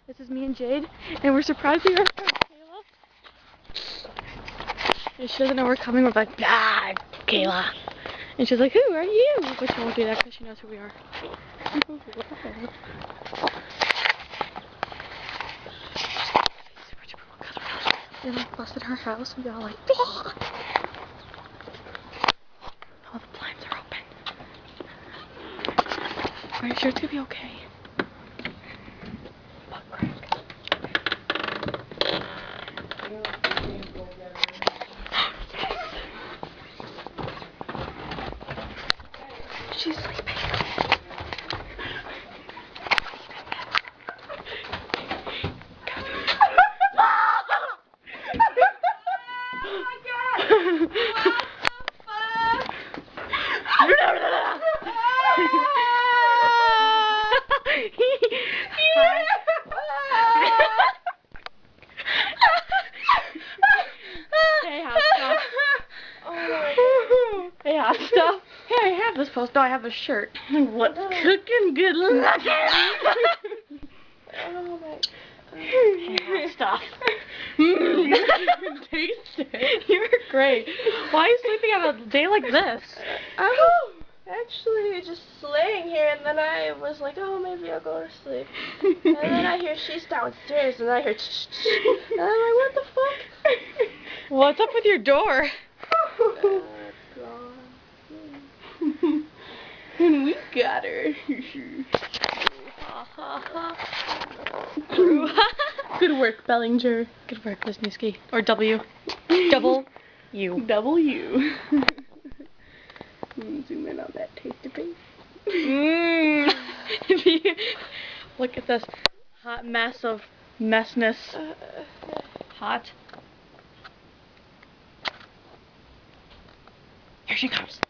This is me and Jade, and we're surprising our friend Kayla. And she doesn't know we're coming. We're like, blah, Kayla. And she's like, who are you? But she won't do that because she knows who we are. They like busted her house and we all like, blah. All the blinds are open. Are you sure it's gonna be okay? She's sleeping. Hey, hot stuff. Hey, hot stuff. Hey, I have this post. No, I have a shirt. What's cooking? Good looking. Oh my. Hey, hot stuff. Taste it. You're great. Why are you sleeping on a day like this? I was actually just laying here, and then I was like, oh, maybe I'll go to sleep. And then I hear she's downstairs, and I hear and I'm like, what the fuck? What's up with your door? It's gone. And we got her. Good work, Bellinger. Good work, Wisniewski. Or W. Double U. W. Zoom in on that tasty face. Look at this hot mess of messness. Hot. Here she comes.